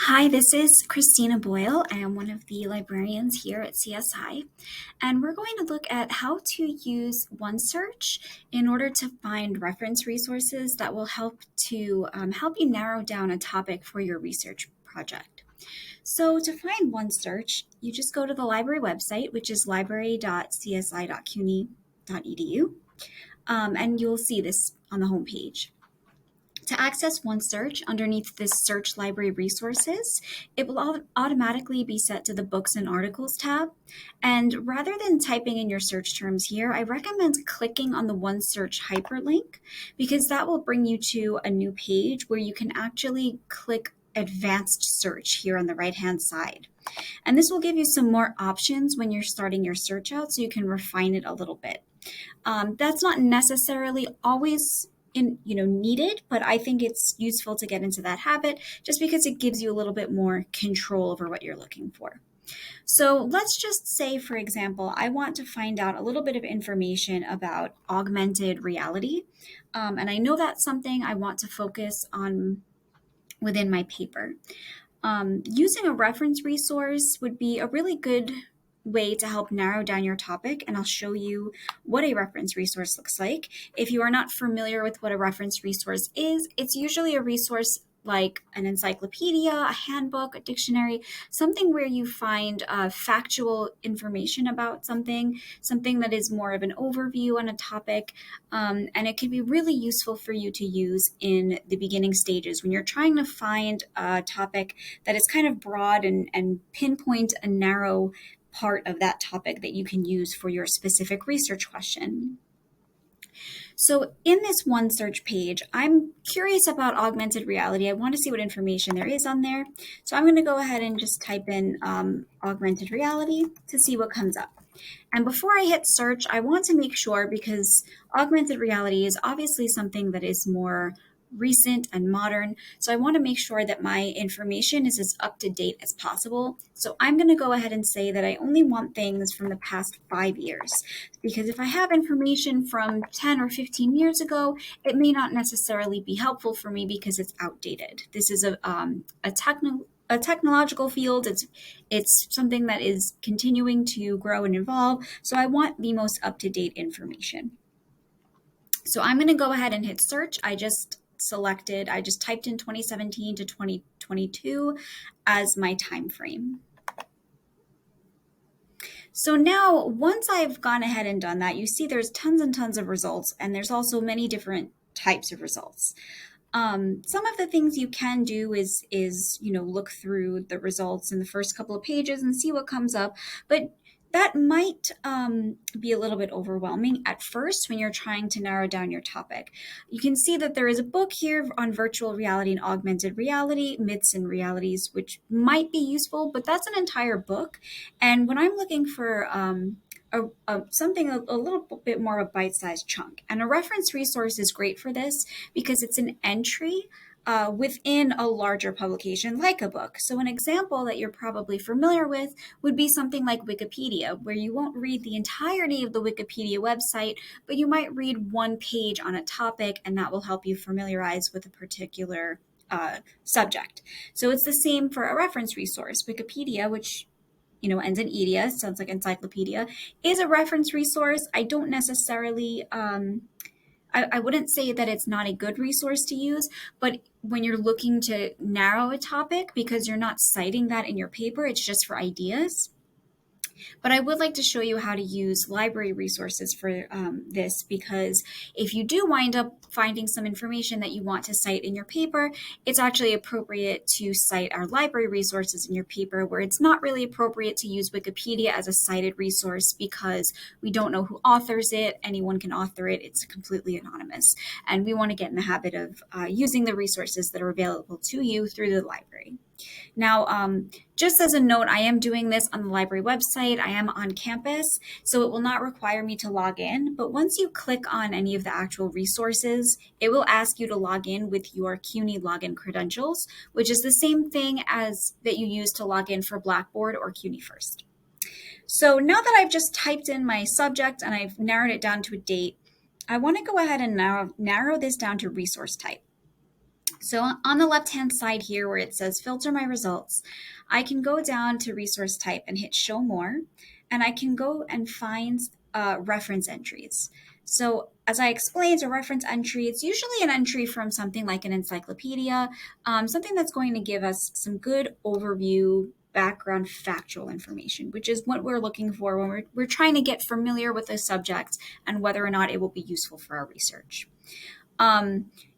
Hi, this is Christina Boyle. I am one of the librarians here at CSI, and we're going to look at how to use OneSearch in order to find reference resources that will help you narrow down a topic for your research project. So to find OneSearch, you just go to the library website, which is library.csi.cuny.edu, and you'll see this on the homepage. To access OneSearch underneath this Search Library Resources, it will automatically be set to the Books and Articles tab. And rather than typing in your search terms here, I recommend clicking on the OneSearch hyperlink because that will bring you to a new page where you can actually click Advanced Search here on the right-hand side. And this will give you some more options when you're starting your search out so you can refine it a little bit. That's not necessarily always needed, but I think it's useful to get into that habit just because it gives you a little bit more control over what you're looking for. So let's just say, for example, I want to find out a little bit of information about augmented reality. And I know that's something I want to focus on within my paper. Using a reference resource would be a really good way to help narrow down your topic, and I'll show you what a reference resource looks like. If you are not familiar with what a reference resource is, it's usually a resource like an encyclopedia, a handbook, a dictionary, something where you find factual information about something that is more of an overview on a topic, and it can be really useful for you to use in the beginning stages when you're trying to find a topic that is kind of broad and pinpoint a narrow part of that topic that you can use for your specific research question. So in this OneSearch page, I'm curious about augmented reality. I want to see what information there is on there. So I'm going to go ahead and just type in augmented reality to see what comes up. And before I hit search, I want to make sure, because augmented reality is obviously something that is more recent and modern. So I want to make sure that my information is as up to date as possible. So I'm going to go ahead and say that I only want things from the past 5 years, because if I have information from 10 or 15 years ago, it may not necessarily be helpful for me because it's outdated. This is a technological field. It's something that is continuing to grow and evolve. So I want the most up-to-date information. So I'm going to go ahead and hit search. I just typed in 2017 to 2022 as my time frame. So now, once I've gone ahead and done that, you see there's tons and tons of results, and there's also many different types of results. Some of the things you can do is look through the results in the first couple of pages and see what comes up, but that might be a little bit overwhelming at first when you're trying to narrow down your topic. You can see that there is a book here on virtual reality and augmented reality, myths and realities, which might be useful, but that's an entire book. And when I'm looking for something a little bit more of a bite-sized chunk, and a reference resource is great for this because it's an entry within a larger publication like a book. So an example that you're probably familiar with would be something like Wikipedia, where you won't read the entirety of the Wikipedia website, but you might read one page on a topic, and that will help you familiarize with a particular subject. So it's the same for a reference resource. Wikipedia, which ends in edia, sounds like encyclopedia, is a reference resource. I don't necessarily I wouldn't say that it's not a good resource to use, but when you're looking to narrow a topic, because you're not citing that in your paper, it's just for ideas. But I would like to show you how to use library resources for this, because if you do wind up finding some information that you want to cite in your paper, it's actually appropriate to cite our library resources in your paper, where it's not really appropriate to use Wikipedia as a cited resource because we don't know who authors it. Anyone can author it. It's completely anonymous. And we want to get in the habit of using the resources that are available to you through the library. Now, just as a note, I am doing this on the library website. I am on campus, so it will not require me to log in. But once you click on any of the actual resources, it will ask you to log in with your CUNY login credentials, which is the same thing as that you use to log in for Blackboard or CUNY First. So now that I've just typed in my subject and I've narrowed it down to a date, I want to go ahead and narrow this down to resource type. So on the left-hand side here where it says filter my results, I can go down to resource type and hit show more, and I can go and find reference entries. So as I explained, a reference entry, it's usually an entry from something like an encyclopedia, something that's going to give us some good overview, background, factual information, which is what we're looking for when we're trying to get familiar with a subject and whether or not it will be useful for our research.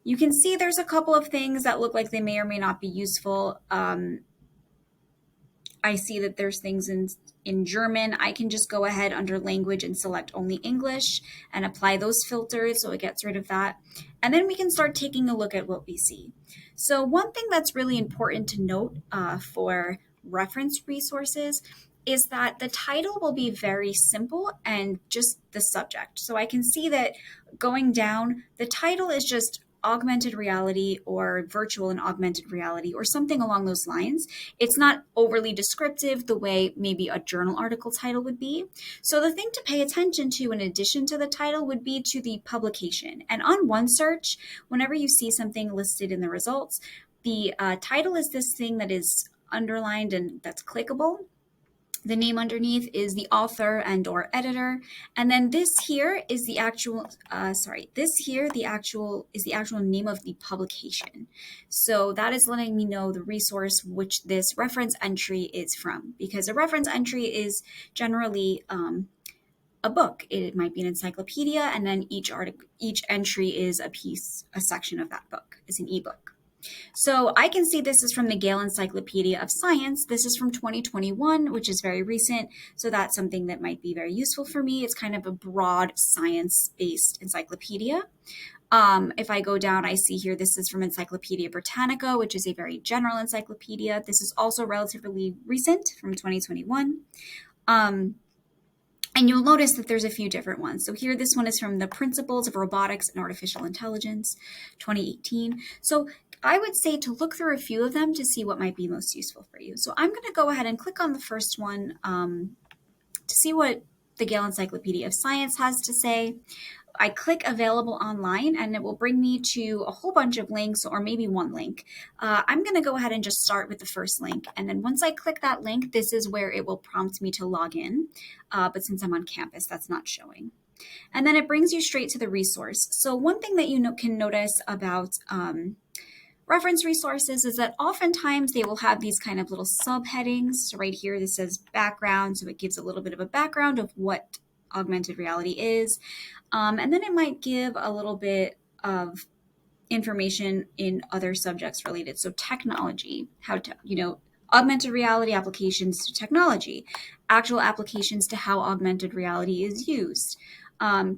You can see there's a couple of things that look like they may or may not be useful. I see that there's things in German. I can just go ahead under language and select only English and apply those filters so it gets rid of that. And then we can start taking a look at what we see. So one thing that's really important to note for reference resources is that the title will be very simple and just the subject. So I can see that going down, the title is just augmented reality or virtual and augmented reality or something along those lines. It's not overly descriptive the way maybe a journal article title would be. So the thing to pay attention to in addition to the title would be to the publication. And on OneSearch, whenever you see something listed in the results, the title is this thing that is underlined and that's clickable. The name underneath is the author and or editor. And then this here is the actual, is the actual name of the publication. So that is letting me know the resource which this reference entry is from, because a reference entry is generally a book. It might be an encyclopedia, and then each entry is a section of that book. It's an ebook. So I can see this is from the Gale Encyclopedia of Science. This is from 2021, which is very recent. So that's something that might be very useful for me. It's kind of a broad science-based encyclopedia. If I go down, I see here this is from Encyclopedia Britannica, which is a very general encyclopedia. This is also relatively recent from 2021. And you'll notice that there's a few different ones. So here, this one is from the Principles of Robotics and Artificial Intelligence, 2018. So I would say to look through a few of them to see what might be most useful for you. So I'm going to go ahead and click on the first one to see what the Gale Encyclopedia of Science has to say. I click available online and it will bring me to a whole bunch of links or maybe one link. I'm going to go ahead and just start with the first link. And then once I click that link, this is where it will prompt me to log in. But since I'm on campus, that's not showing. And then it brings you straight to the resource. So one thing that you can notice about reference resources is that oftentimes they will have these kind of little subheadings. So right here, this says background. So it gives a little bit of a background of what augmented reality is. And then it might give a little bit of information in other subjects related. So technology, how to, augmented reality applications to technology, actual applications to how augmented reality is used,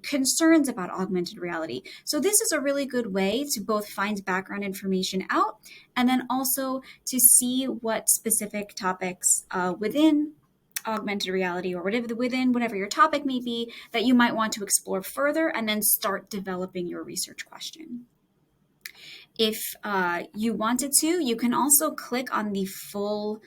concerns about augmented reality. So this is a really good way to both find background information out and then also to see what specific topics within augmented reality or whatever your topic may be that you might want to explore further and then start developing your research question. If you wanted to, you can also click on the full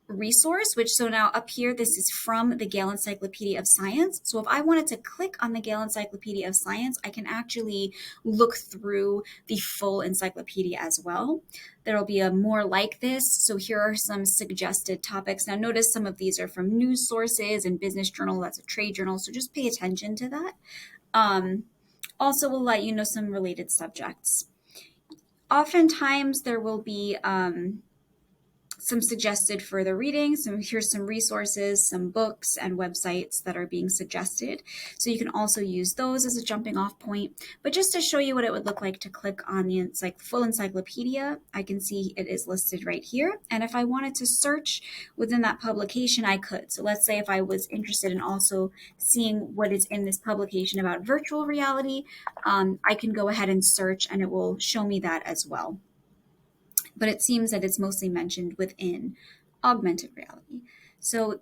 resource, so now up here, this is from the Gale Encyclopedia of Science. So if I wanted to click on the Gale Encyclopedia of Science, I can actually look through the full encyclopedia as well. There'll be a more like this. So here are some suggested topics. Now notice some of these are from news sources and business journal. That's a trade journal. So just pay attention to that. Also will let you know some related subjects. Oftentimes there will be some suggested further reading. So here's some resources, some books and websites that are being suggested. So you can also use those as a jumping off point. But just to show you what it would look like to click on the full encyclopedia, I can see it is listed right here. And if I wanted to search within that publication, I could. So let's say if I was interested in also seeing what is in this publication about virtual reality, I can go ahead and search and it will show me that as well. But it seems that it's mostly mentioned within augmented reality. So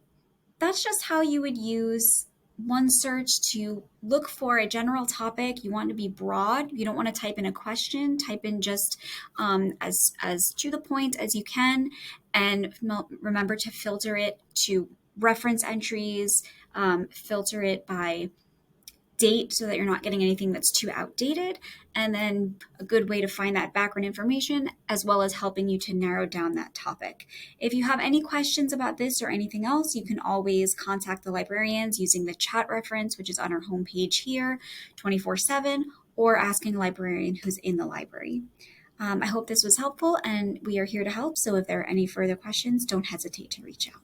that's just how you would use OneSearch to look for a general topic. You want to be broad. You don't want to type in a question. Type in just as to the point as you can. And remember to filter it to reference entries, filter it by date so that you're not getting anything that's too outdated, and then a good way to find that background information, as well as helping you to narrow down that topic. If you have any questions about this or anything else, you can always contact the librarians using the chat reference, which is on our homepage here, 24/7, or asking a librarian who's in the library. I hope this was helpful, and we are here to help. So if there are any further questions, don't hesitate to reach out.